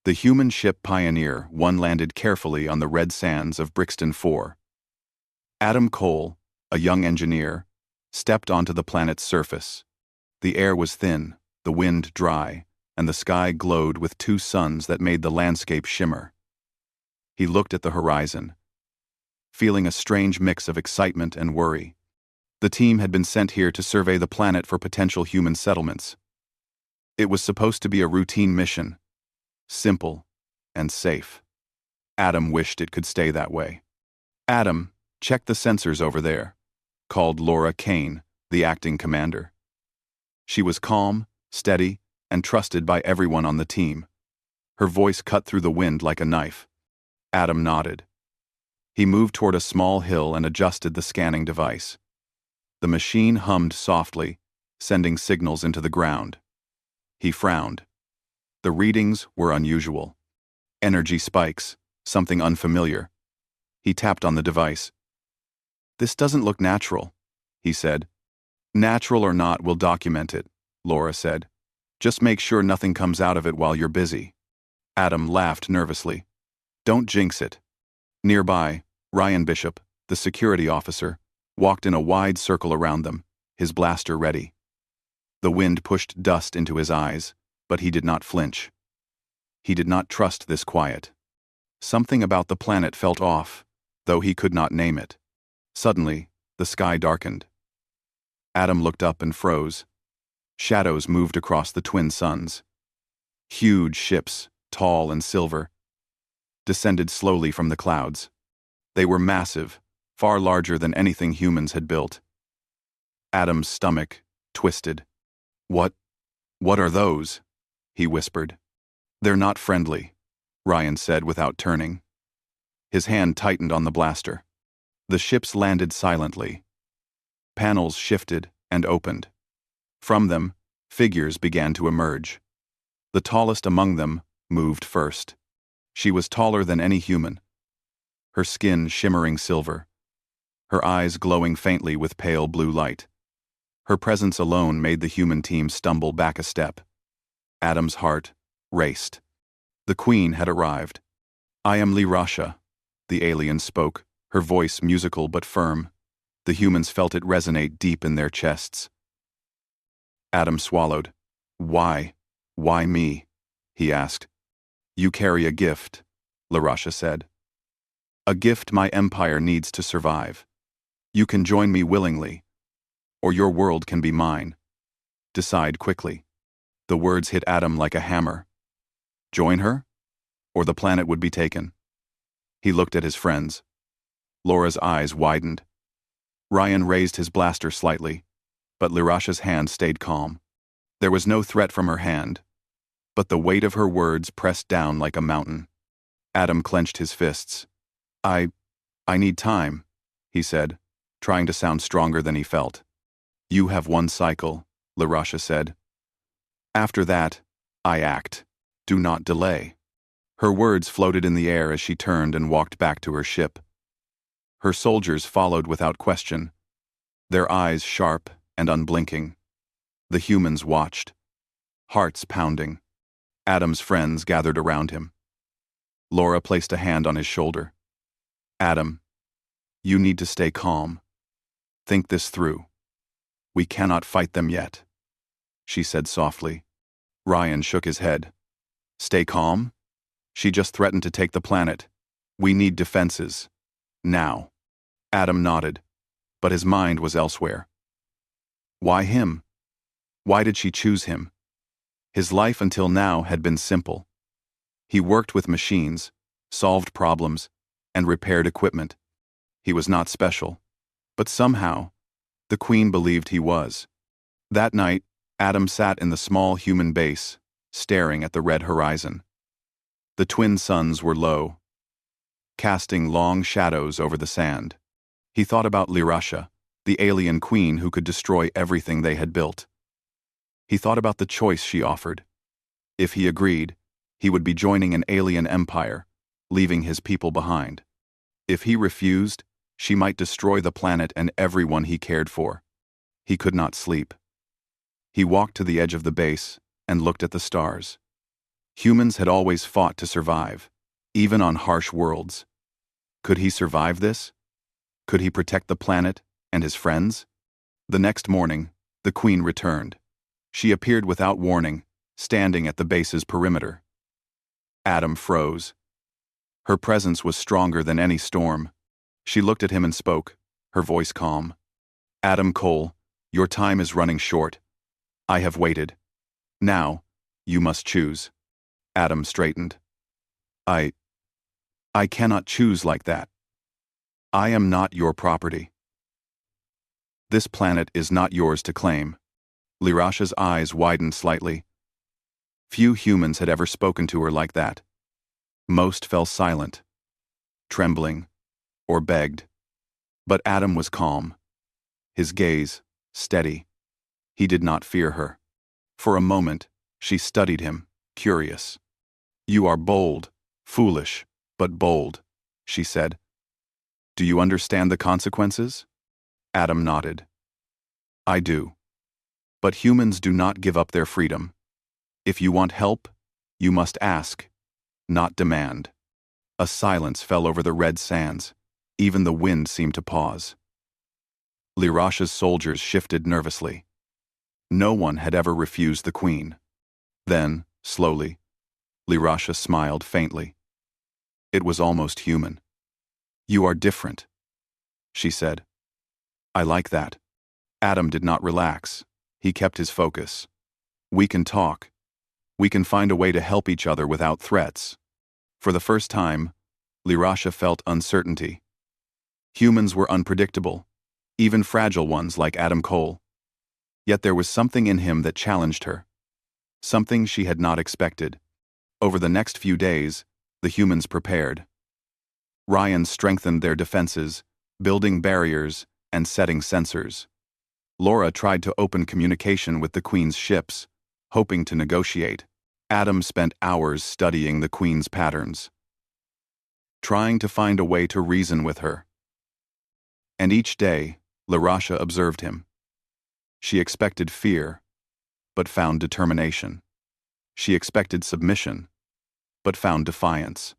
The human ship Pioneer 1 landed carefully on the red sands of Brixton 4. Adam Cole, a young engineer, stepped onto the planet's surface. The air was thin, the wind dry, and the sky glowed with two suns that made the landscape shimmer. He looked at the horizon, feeling a strange mix of excitement and worry. The team had been sent here to survey the planet for potential human settlements. It was supposed to be a routine mission, simple and safe. Adam wished it could stay that way. "Adam, check the sensors over there," called Laura Kane, the acting commander. She was calm, steady, and trusted by everyone on the team. Her voice cut through the wind like a knife. Adam nodded. He moved toward a small hill and adjusted the scanning device. The machine hummed softly, sending signals into the ground. He frowned. The readings were unusual. Energy spikes, something unfamiliar. He tapped on the device. "This doesn't look natural," he said. "Natural or not, we'll document it," Laura said. "Just make sure nothing comes out of it while you're busy." Adam laughed nervously. "Don't jinx it." Nearby, Ryan Bishop, the security officer, walked in a wide circle around them, his blaster ready. The wind pushed dust into his eyes, but he did not flinch. He did not trust this quiet. Something about the planet felt off, though he could not name it. Suddenly, the sky darkened. Adam looked up and froze. Shadows moved across the twin suns. Huge ships, tall and silver, descended slowly from the clouds. They were massive, far larger than anything humans had built. Adam's stomach twisted. What are those?" he whispered. "They're not friendly," Ryan said without turning. His hand tightened on the blaster. The ships landed silently. Panels shifted and opened. From them, figures began to emerge. The tallest among them moved first. She was taller than any human, her skin shimmering silver, her eyes glowing faintly with pale blue light. Her presence alone made the human team stumble back a step. Adam's heart raced. The Queen had arrived. "I am Lirasha," the alien spoke, her voice musical but firm. The humans felt it resonate deep in their chests. Adam swallowed. Why me?" he asked. "You carry a gift," Lirasha said. "A gift my empire needs to survive. You can join me willingly, or your world can be mine. Decide quickly." The words hit Adam like a hammer. Join her? Or the planet would be taken. He looked at his friends. Laura's eyes widened. Ryan raised his blaster slightly, but Lirasha's hand stayed calm. There was no threat from her hand, but the weight of her words pressed down like a mountain. Adam clenched his fists. I need time," he said, trying to sound stronger than he felt. "You have one cycle," Lirasha said. "After that, I act. Do not delay." Her words floated in the air as she turned and walked back to her ship. Her soldiers followed without question, their eyes sharp and unblinking. The humans watched, hearts pounding. Adam's friends gathered around him. Laura placed a hand on his shoulder. "Adam, you need to stay calm. Think this through. We cannot fight them yet," she said softly. Ryan shook his head. "Stay calm? She just threatened to take the planet. We need defenses. Now." Adam nodded, but his mind was elsewhere. Why him? Why did she choose him? His life until now had been simple. He worked with machines, solved problems, and repaired equipment. He was not special, but somehow, the Queen believed he was. That night, Adam sat in the small human base, staring at the red horizon. The twin suns were low, casting long shadows over the sand. He thought about Lirasha, the alien queen who could destroy everything they had built. He thought about the choice she offered. If he agreed, he would be joining an alien empire, leaving his people behind. If he refused, she might destroy the planet and everyone he cared for. He could not sleep. He walked to the edge of the base and looked at the stars. Humans had always fought to survive, even on harsh worlds. Could he survive this? Could he protect the planet and his friends? The next morning, the Queen returned. She appeared without warning, standing at the base's perimeter. Adam froze. Her presence was stronger than any storm. She looked at him and spoke, her voice calm. "Adam Cole, your time is running short. I have waited. Now, you must choose." Adam straightened. I cannot choose like that. I am not your property. This planet is not yours to claim." Lirasha's eyes widened slightly. Few humans had ever spoken to her like that. Most fell silent, trembling, or begged. But Adam was calm, his gaze steady. He did not fear her. For a moment, she studied him, curious. "You are bold, foolish, but bold," she said. "Do you understand the consequences?" Adam nodded. "I do. But humans do not give up their freedom. If you want help, you must ask, not demand." A silence fell over the red sands. Even the wind seemed to pause. Lirasha's soldiers shifted nervously. No one had ever refused the Queen. Then, slowly, Lirasha smiled faintly. It was almost human. "You are different," she said. "I like that." Adam did not relax. He kept his focus. "We can talk. We can find a way to help each other without threats." For the first time, Lirasha felt uncertainty. Humans were unpredictable, even fragile ones like Adam Cole. Yet there was something in him that challenged her. Something she had not expected. Over the next few days, the humans prepared. Ryan strengthened their defenses, building barriers and setting sensors. Laura tried to open communication with the Queen's ships, hoping to negotiate. Adam spent hours studying the Queen's patterns, trying to find a way to reason with her. And each day, Lirasha observed him. She expected fear, but found determination. She expected submission, but found defiance.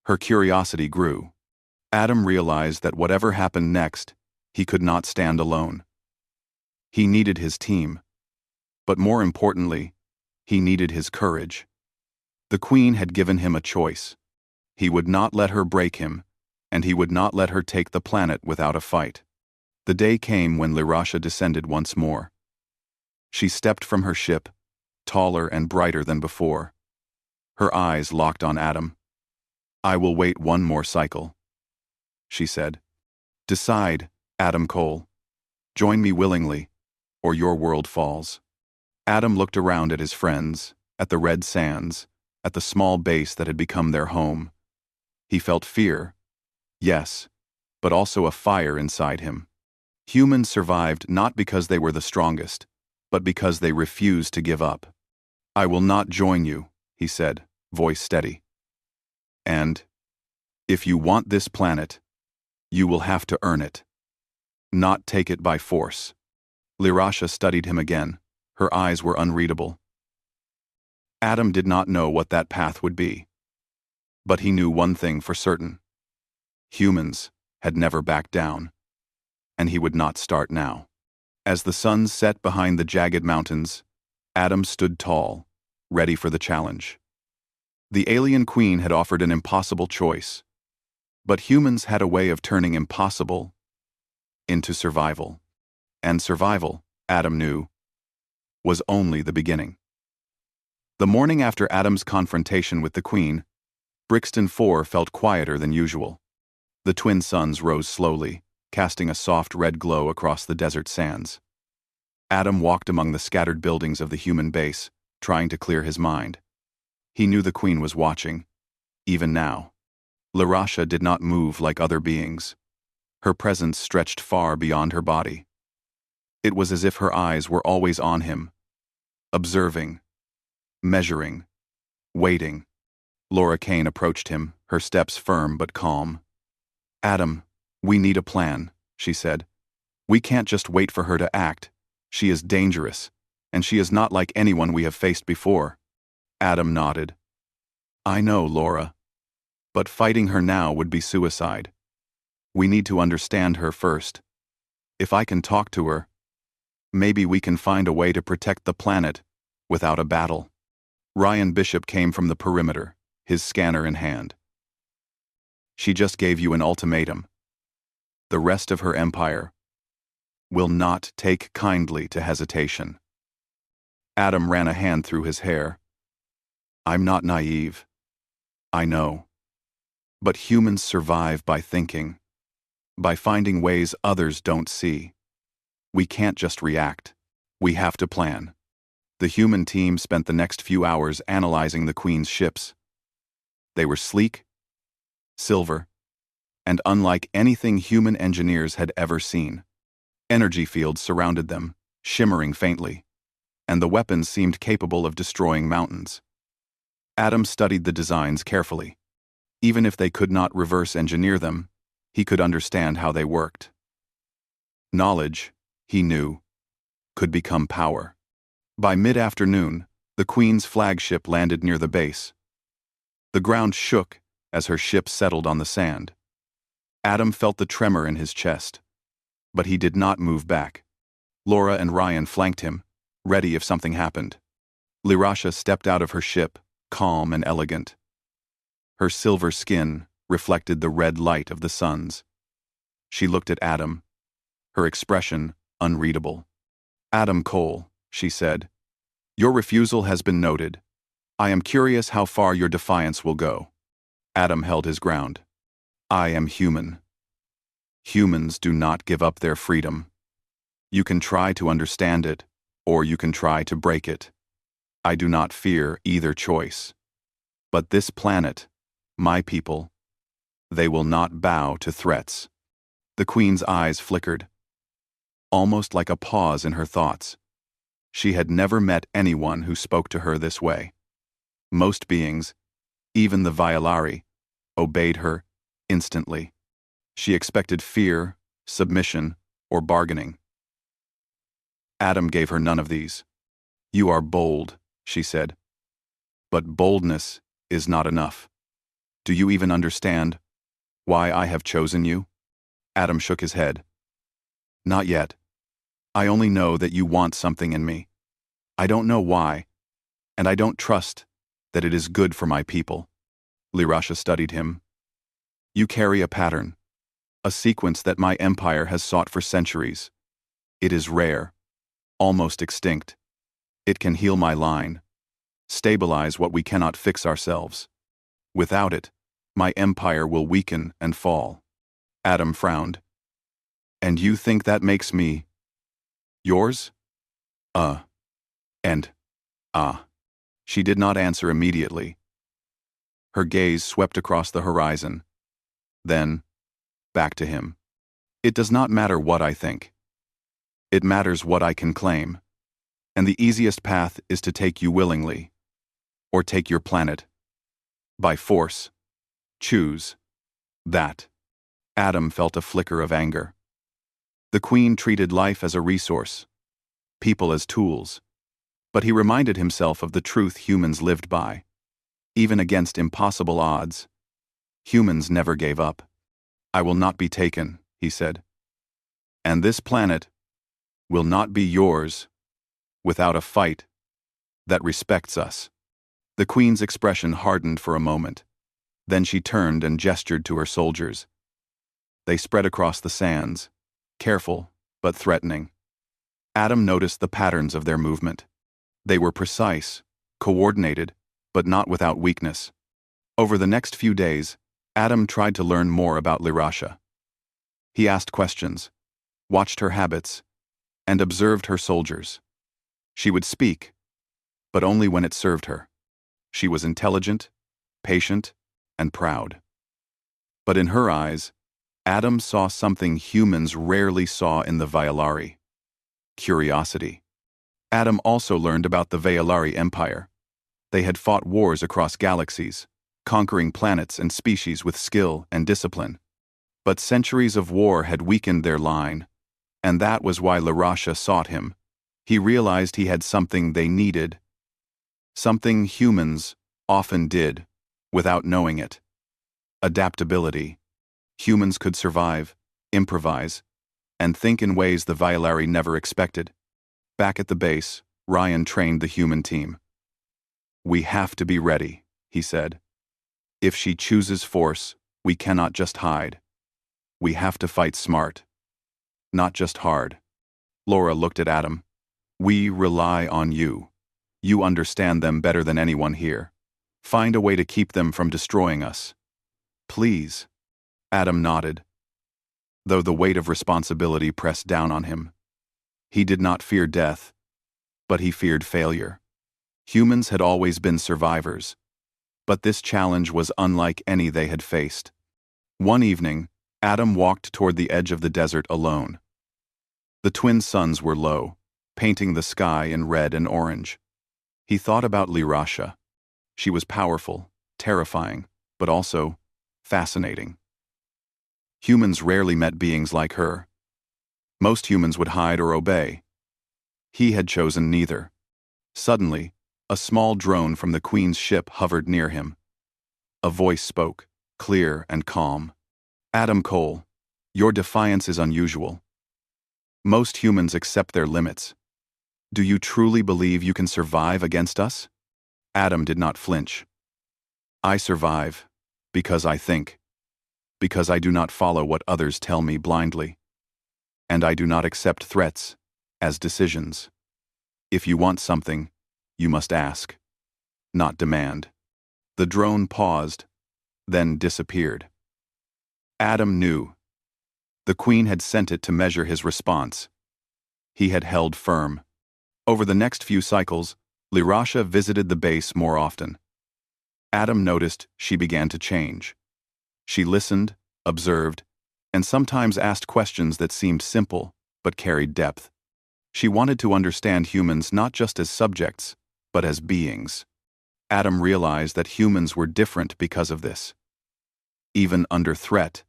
Her curiosity grew. Adam realized that whatever happened next, he could not stand alone. He needed his team, but more importantly, he needed his courage. The Queen had given him a choice. He would not let her break him, and he would not let her take the planet without a fight. The day came when Lirasha descended once more. She stepped from her ship, taller and brighter than before. Her eyes locked on Adam. "I will wait one more cycle," she said. "Decide, Adam Cole. Join me willingly, or your world falls." Adam looked around at his friends, at the red sands, at the small base that had become their home. He felt fear, yes, but also a fire inside him. Humans survived not because they were the strongest, but because they refused to give up. "I will not join you," he said, voice steady. "And, if you want this planet, you will have to earn it. Not take it by force." Lirasha studied him again. Her eyes were unreadable. Adam did not know what that path would be. But he knew one thing for certain. Humans had never backed down. And he would not start now. As the sun set behind the jagged mountains, Adam stood tall, ready for the challenge. The alien Queen had offered an impossible choice. But humans had a way of turning impossible into survival. And survival, Adam knew, was only the beginning. The morning after Adam's confrontation with the Queen, Brixton 4 felt quieter than usual. The twin suns rose slowly, casting a soft red glow across the desert sands. Adam walked among the scattered buildings of the human base, trying to clear his mind. He knew the Queen was watching, even now. Lirasha did not move like other beings. Her presence stretched far beyond her body. It was as if her eyes were always on him, observing, measuring, waiting. Laura Kane approached him, her steps firm but calm. "Adam, we need a plan," she said. "We can't just wait for her to act. She is dangerous, and she is not like anyone we have faced before." Adam nodded, I know, Laura. But fighting her now would be suicide. We need to understand her first. If I can talk to her, maybe we can find a way to protect the planet without a battle. Ryan Bishop came from the perimeter, his scanner in hand. She just gave you an ultimatum. The rest of her empire will not take kindly to hesitation. Adam ran a hand through his hair. I'm not naive. I know. But humans survive by thinking, by finding ways others don't see. We can't just react. We have to plan. The human team spent the next few hours analyzing the Queen's ships. They were sleek, silver, and unlike anything human engineers had ever seen. Energy fields surrounded them, shimmering faintly, and the weapons seemed capable of destroying mountains. Adam studied the designs carefully. Even if they could not reverse engineer them, he could understand how they worked. Knowledge, he knew, could become power. By mid-afternoon, the Queen's flagship landed near the base. The ground shook as her ship settled on the sand. Adam felt the tremor in his chest, but he did not move back. Laura and Ryan flanked him, ready if something happened. Lirasha stepped out of her ship, calm and elegant. Her silver skin reflected the red light of the suns. She looked at Adam, her expression unreadable. Adam Cole, she said, your refusal has been noted. I am curious how far your defiance will go. Adam held his ground. I am human. Humans do not give up their freedom. You can try to understand it, or you can try to break it. I do not fear either choice. But this planet, my people, they will not bow to threats. The Queen's eyes flickered, almost like a pause in her thoughts. She had never met anyone who spoke to her this way. Most beings, even the Violari, obeyed her instantly. She expected fear, submission, or bargaining. Adam gave her none of these. You are bold, she said. But boldness is not enough. Do you even understand why I have chosen you? Adam shook his head. Not yet. I only know that you want something in me. I don't know why, and I don't trust that it is good for my people. Lirasha studied him. You carry a pattern, a sequence that my empire has sought for centuries. It is rare, almost extinct. It can heal my line, stabilize what we cannot fix ourselves. Without it, my empire will weaken and fall. Adam frowned. And you think that makes me yours? She did not answer immediately. Her gaze swept across the horizon. Then, back to him. It does not matter what I think. It matters what I can claim. And the easiest path is to take you willingly. Or take your planet. By force. Choose. That. Adam felt a flicker of anger. The Queen treated life as a resource, people as tools. But he reminded himself of the truth humans lived by. Even against impossible odds, humans never gave up. I will not be taken, he said. And this planet will not be yours without a fight that respects us. The Queen's expression hardened for a moment. Then she turned and gestured to her soldiers. They spread across the sands, careful but threatening. Adam noticed the patterns of their movement. They were precise, coordinated, but not without weakness. Over the next few days, Adam tried to learn more about Lirasha. He asked questions, watched her habits, and observed her soldiers. She would speak, but only when it served her. She was intelligent, patient, and proud. But in her eyes, Adam saw something humans rarely saw in the Violari: curiosity. Adam also learned about the Violari Empire. They had fought wars across galaxies, conquering planets and species with skill and discipline. But centuries of war had weakened their line, and that was why Lirasha sought him. He realized he had something they needed, something humans often did without knowing it. Adaptability. Humans could survive, improvise, and think in ways the Violari never expected. Back at the base, Ryan trained the human team. "We have to be ready," he said. "If she chooses force, we cannot just hide. We have to fight smart, not just hard." Laura looked at Adam. "We rely on you. You understand them better than anyone here. Find a way to keep them from destroying us. Please." Adam nodded, though the weight of responsibility pressed down on him. He did not fear death, but he feared failure. Humans had always been survivors, but this challenge was unlike any they had faced. One evening, Adam walked toward the edge of the desert alone. The twin suns were low, painting the sky in red and orange. He thought about Lirasha. She was powerful, terrifying, but also fascinating. Humans rarely met beings like her. Most humans would hide or obey. He had chosen neither. Suddenly, a small drone from the Queen's ship hovered near him. A voice spoke, clear and calm. "Adam Cole, your defiance is unusual. Most humans accept their limits. Do you truly believe you can survive against us?" Adam did not flinch. "I survive because I think, because I do not follow what others tell me blindly, and I do not accept threats as decisions. If you want something, you must ask, not demand." The drone paused, then disappeared. Adam knew. The Queen had sent it to measure his response. He had held firm. Over the next few cycles, Lirasha visited the base more often. Adam noticed she began to change. She listened, observed, and sometimes asked questions that seemed simple but carried depth. She wanted to understand humans not just as subjects, but as beings. Adam realized that humans were different because of this. Even under threat,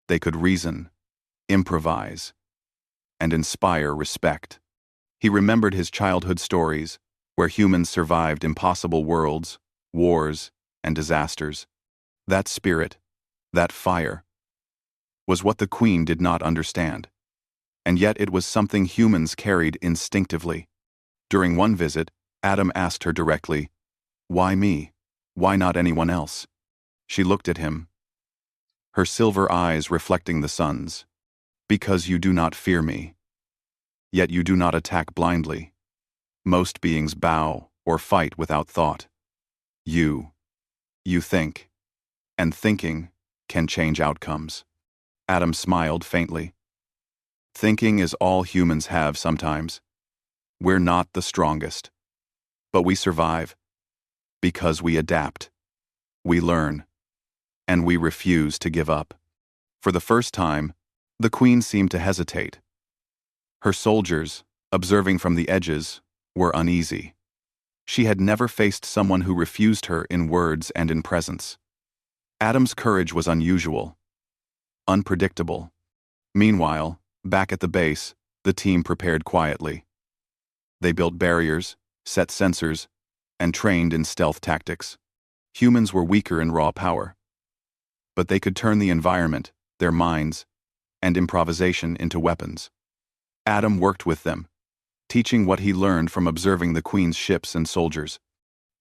they could reason, improvise, and inspire respect. He remembered his childhood stories, where humans survived impossible worlds, wars, and disasters. That spirit, that fire, was what the Queen did not understand. And yet it was something humans carried instinctively. During one visit, Adam asked her directly, "Why me? Why not anyone else?" She looked at him, her silver eyes reflecting the sun's. "Because you do not fear me. Yet you do not attack blindly. Most beings bow or fight without thought. You think. And thinking can change outcomes." Adam smiled faintly. "Thinking is all humans have sometimes. We're not the strongest. But we survive. Because we adapt. We learn. And we refuse to give up." For the first time, the Queen seemed to hesitate. Her soldiers, observing from the edges, were uneasy. She had never faced someone who refused her in words and in presence. Adam's courage was unusual, unpredictable. Meanwhile, back at the base, the team prepared quietly. They built barriers, set sensors, and trained in stealth tactics. Humans were weaker in raw power. But they could turn the environment, their minds, and improvisation into weapons. Adam worked with them, teaching what he learned from observing the Queen's ships and soldiers.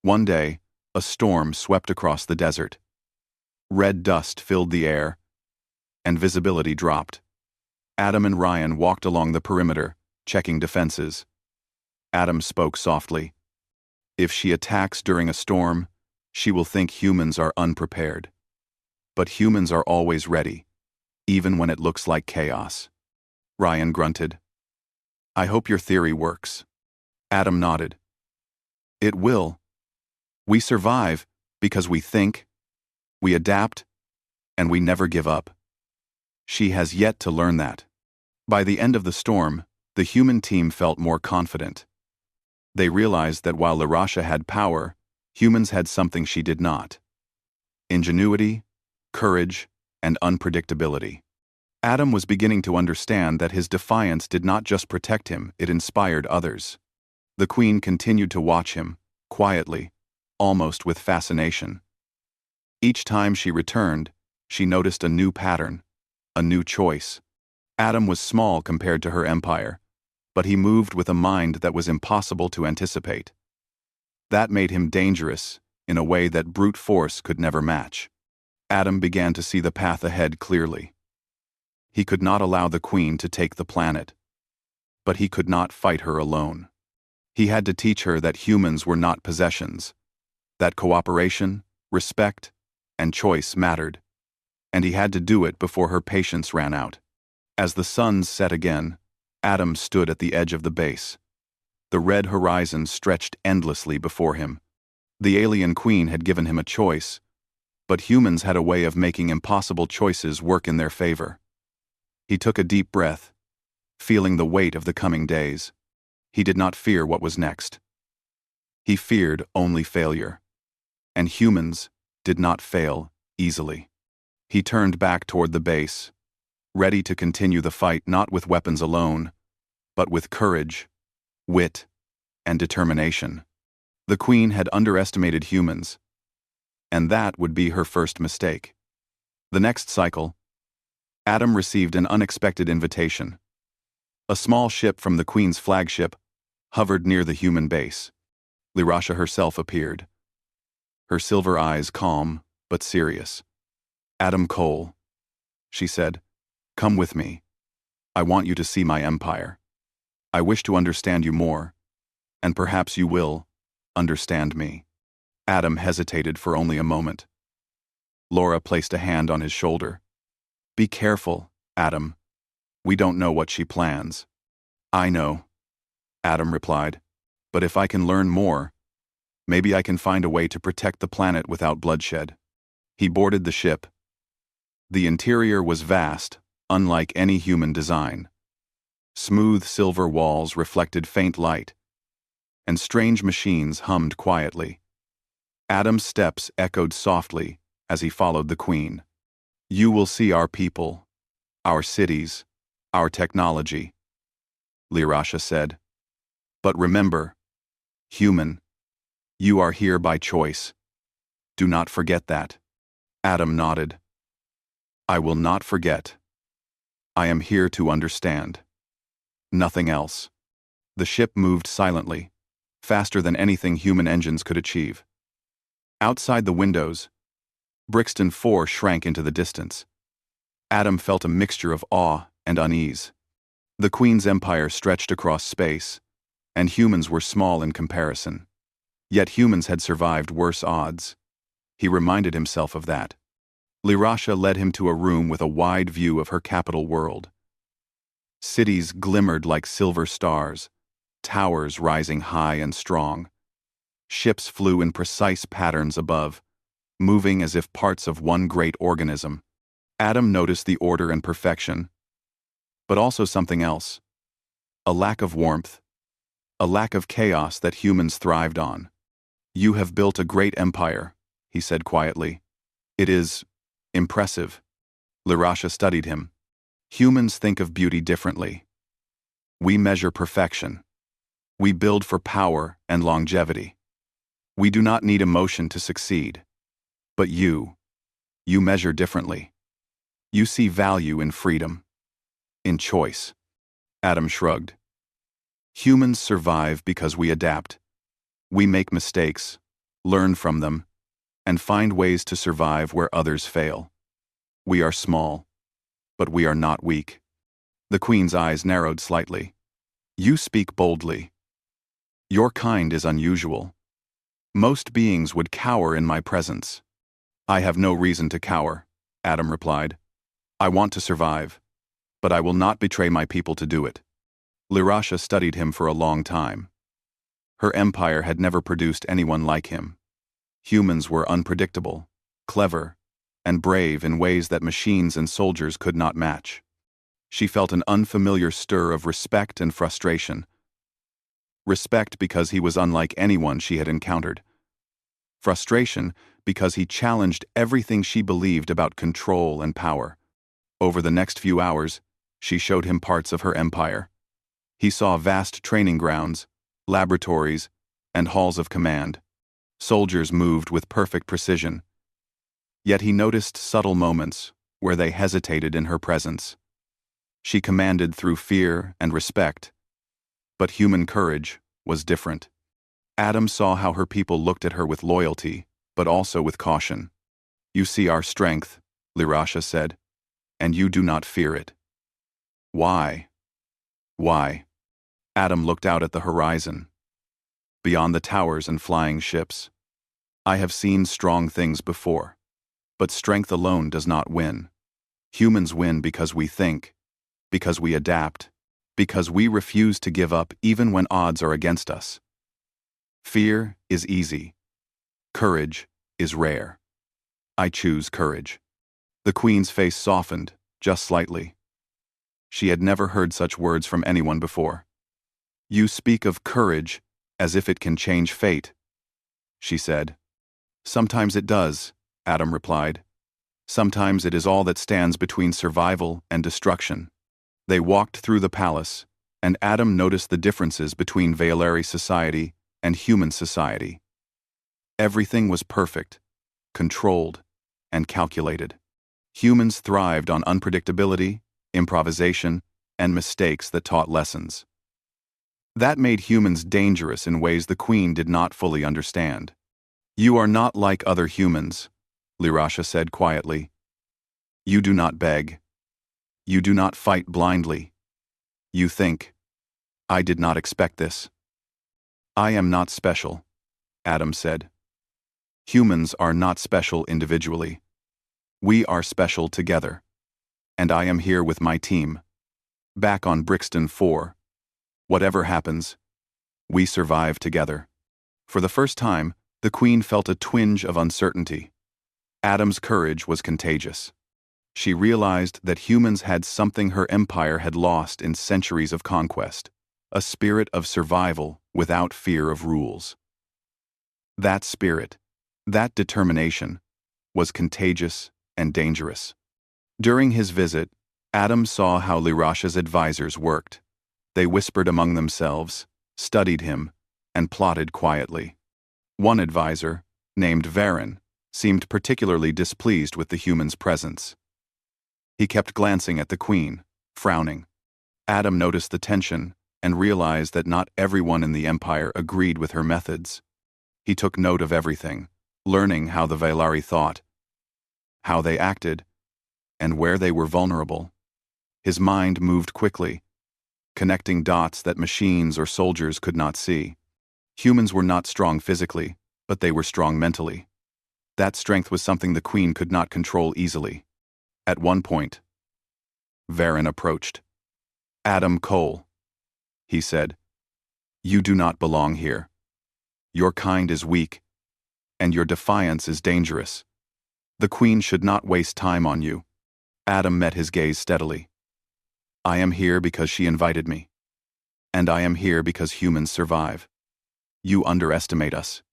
One day, a storm swept across the desert. Red dust filled the air, and visibility dropped. Adam and Ryan walked along the perimeter, checking defenses. Adam spoke softly. "If she attacks during a storm, she will think humans are unprepared. But humans are always ready, even when it looks like chaos." Ryan grunted. "I hope your theory works." Adam nodded. "It will. We survive because we think, we adapt, and we never give up." She has yet to learn that. By the end of the storm, the human team felt more confident. They realized that while Lirasha had power, humans had something she did not: ingenuity, courage, and unpredictability. Adam was beginning to understand that his defiance did not just protect him, it inspired others. The Queen continued to watch him, quietly, almost with fascination. Each time she returned, she noticed a new pattern, a new choice. Adam was small compared to her empire, but he moved with a mind that was impossible to anticipate. That made him dangerous in a way that brute force could never match. Adam began to see the path ahead clearly. He could not allow the Queen to take the planet, but he could not fight her alone. He had to teach her that humans were not possessions, that cooperation, respect, and choice mattered, and he had to do it before her patience ran out. As the sun set again, Adam stood at the edge of the base. The red horizon stretched endlessly before him. The alien Queen had given him a choice, but humans had a way of making impossible choices work in their favor. He took a deep breath, feeling the weight of the coming days. He did not fear what was next. He feared only failure. And humans did not fail easily. He turned back toward the base, ready to continue the fight not with weapons alone, but with courage, wit, and determination. The Queen had underestimated humans, and that would be her first mistake. The next cycle, Adam received an unexpected invitation. A small ship from the Queen's flagship hovered near the human base. Lirasha herself appeared, her silver eyes calm but serious. "Adam Cole," she said, "come with me. I want you to see my empire. I wish to understand you more, and perhaps you will understand me." Adam hesitated for only a moment. Laura placed a hand on his shoulder. "Be careful, Adam. We don't know what she plans." "I know," Adam replied, "but if I can learn more, maybe I can find a way to protect the planet without bloodshed." He boarded the ship. The interior was vast, unlike any human design. Smooth silver walls reflected faint light, and strange machines hummed quietly. Adam's steps echoed softly as he followed the Queen. "You will see our people, our cities, our technology," Lirasha said. "But remember, human, you are here by choice. Do not forget that." Adam nodded. "I will not forget. I am here to understand. Nothing else." The ship moved silently, faster than anything human engines could achieve. Outside the windows, Brixton 4 shrank into the distance. Adam felt a mixture of awe and unease. The Queen's empire stretched across space, and humans were small in comparison. Yet humans had survived worse odds. He reminded himself of that. Lirasha led him to a room with a wide view of her capital world. Cities glimmered like silver stars, towers rising high and strong. Ships flew in precise patterns above, moving as if parts of one great organism. Adam noticed the order and perfection, but also something else. A lack of warmth, a lack of chaos that humans thrived on. "You have built a great empire," he said quietly. "It is impressive." Lirasha studied him. "Humans think of beauty differently. We measure perfection. We build for power and longevity. We do not need emotion to succeed. But you measure differently. You see value in freedom, in choice." Adam shrugged. "Humans survive because we adapt. We make mistakes, learn from them, and find ways to survive where others fail. We are small, but we are not weak." The Queen's eyes narrowed slightly. "You speak boldly. Your kind is unusual. Most beings would cower in my presence." "I have no reason to cower," Adam replied. "I want to survive, but I will not betray my people to do it." Lirasha studied him for a long time. Her empire had never produced anyone like him. Humans were unpredictable, clever, and brave in ways that machines and soldiers could not match. She felt an unfamiliar stir of respect and frustration. Respect because he was unlike anyone she had encountered. Frustration because he challenged everything she believed about control and power. Over the next few hours, she showed him parts of her empire. He saw vast training grounds, laboratories, and halls of command. Soldiers moved with perfect precision, Yet he noticed subtle moments where they hesitated in her presence. She commanded through fear and respect, but human courage was different. Adam saw how her people looked at her with loyalty, but also with caution. "You see our strength," Lirasha said, "and you do not fear it." "Why? Why?" Adam looked out at the horizon, beyond the towers and flying ships. "I have seen strong things before, but strength alone does not win. Humans win because we think, because we adapt, because we refuse to give up even when odds are against us. Fear is easy. Courage is rare. I choose courage." The Queen's face softened, just slightly. She had never heard such words from anyone before. "You speak of courage as if it can change fate," she said. "Sometimes it does," Adam replied. "Sometimes it is all that stands between survival and destruction." They walked through the palace, and Adam noticed the differences between Vailari society and human society. Everything was perfect, controlled, and calculated. Humans thrived on unpredictability, improvisation, and mistakes that taught lessons. That made humans dangerous in ways the Queen did not fully understand. "You are not like other humans," Lirasha said quietly. "You do not beg. You do not fight blindly. You think. I did not expect this." "I am not special," Adam said. "Humans are not special individually. We are special together. And I am here with my team. Back on Brixton 4. Whatever happens, we survive together." For the first time, the Queen felt a twinge of uncertainty. Adam's courage was contagious. She realized that humans had something her empire had lost in centuries of conquest, a spirit of survival without fear of rules. That spirit, that determination, was contagious and dangerous. During his visit, Adam saw how Lirasha's advisors worked. They whispered among themselves, studied him, and plotted quietly. One advisor, named Varen, seemed particularly displeased with the human's presence. He kept glancing at the Queen, frowning. Adam noticed the tension and realized that not everyone in the Empire agreed with her methods. He took note of everything, learning how the Vailari thought, how they acted, and where they were vulnerable. His mind moved quickly, connecting dots that machines or soldiers could not see. Humans were not strong physically, but they were strong mentally. That strength was something the Queen could not control easily. At one point, Varen approached. "Adam Cole," he said, "you do not belong here. Your kind is weak, and your defiance is dangerous. The Queen should not waste time on you." Adam met his gaze steadily. "I am here because she invited me. And I am here because humans survive. You underestimate us.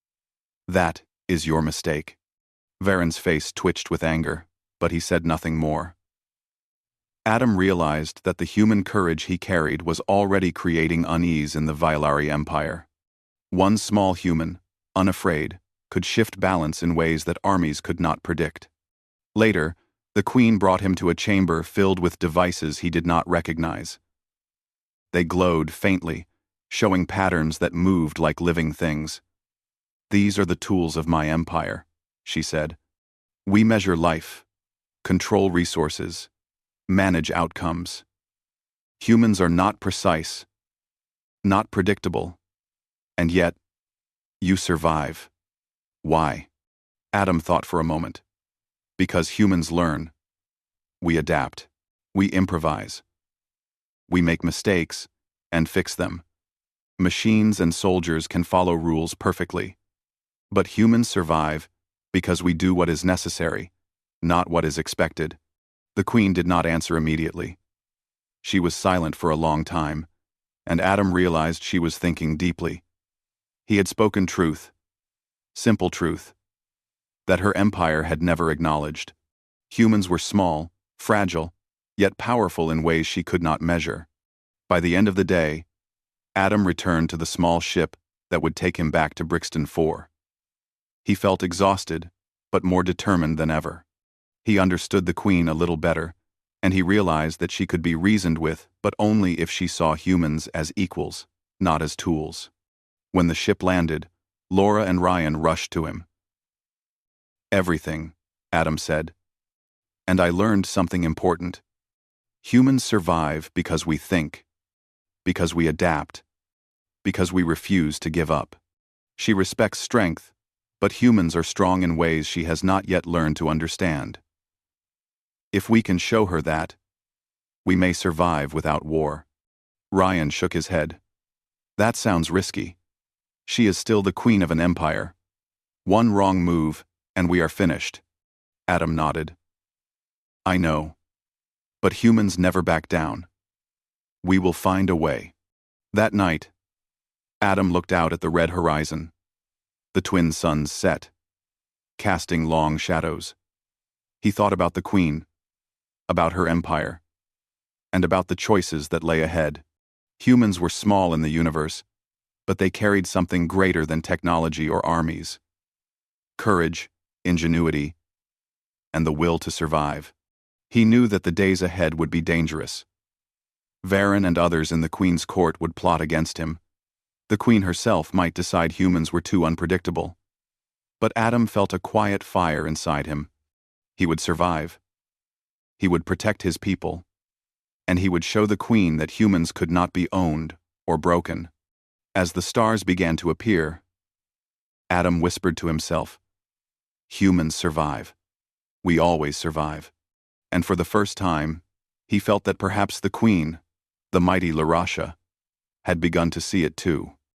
That is your mistake." Varen's face twitched with anger, but he said nothing more. Adam realized that the human courage he carried was already creating unease in the Vailari Empire. One small human, unafraid, could shift balance in ways that armies could not predict. Later, the Queen brought him to a chamber filled with devices he did not recognize. They glowed faintly, showing patterns that moved like living things. "These are the tools of my empire," she said. "We measure life, control resources, manage outcomes. Humans are not precise, not predictable, and yet, you survive. Why?" Adam thought for a moment. "Because humans learn. We adapt. We improvise. We make mistakes and fix them. Machines and soldiers can follow rules perfectly. But humans survive because we do what is necessary, not what is expected." The Queen did not answer immediately. She was silent for a long time, and Adam realized she was thinking deeply. He had spoken truth, simple truth, that her empire had never acknowledged. Humans were small, fragile, yet powerful in ways she could not measure. By the end of the day, Adam returned to the small ship that would take him back to Brixton 4. He felt exhausted, but more determined than ever. He understood the Queen a little better, and he realized that she could be reasoned with, but only if she saw humans as equals, not as tools. When the ship landed, Laura and Ryan rushed to him. "Everything," Adam said. "And I learned something important. Humans survive because we think, because we adapt, because we refuse to give up. She respects strength, but humans are strong in ways she has not yet learned to understand. If we can show her that, we may survive without war." Ryan shook his head. "That sounds risky. She is still the queen of an empire. One wrong move, and we are finished." Adam nodded. "I know. But humans never back down. We will find a way." That night, Adam looked out at the red horizon. The twin suns set, casting long shadows. He thought about the Queen, about her empire, and about the choices that lay ahead. Humans were small in the universe, but they carried something greater than technology or armies. Courage, ingenuity, and the will to survive. He knew that the days ahead would be dangerous. Varen and others in the Queen's court would plot against him. The Queen herself might decide humans were too unpredictable. But Adam felt a quiet fire inside him. He would survive. He would protect his people. And he would show the Queen that humans could not be owned or broken. As the stars began to appear, Adam whispered to himself, "Humans survive. We always survive." And for the first time, he felt that perhaps the Queen, the mighty Larasha, had begun to see it too.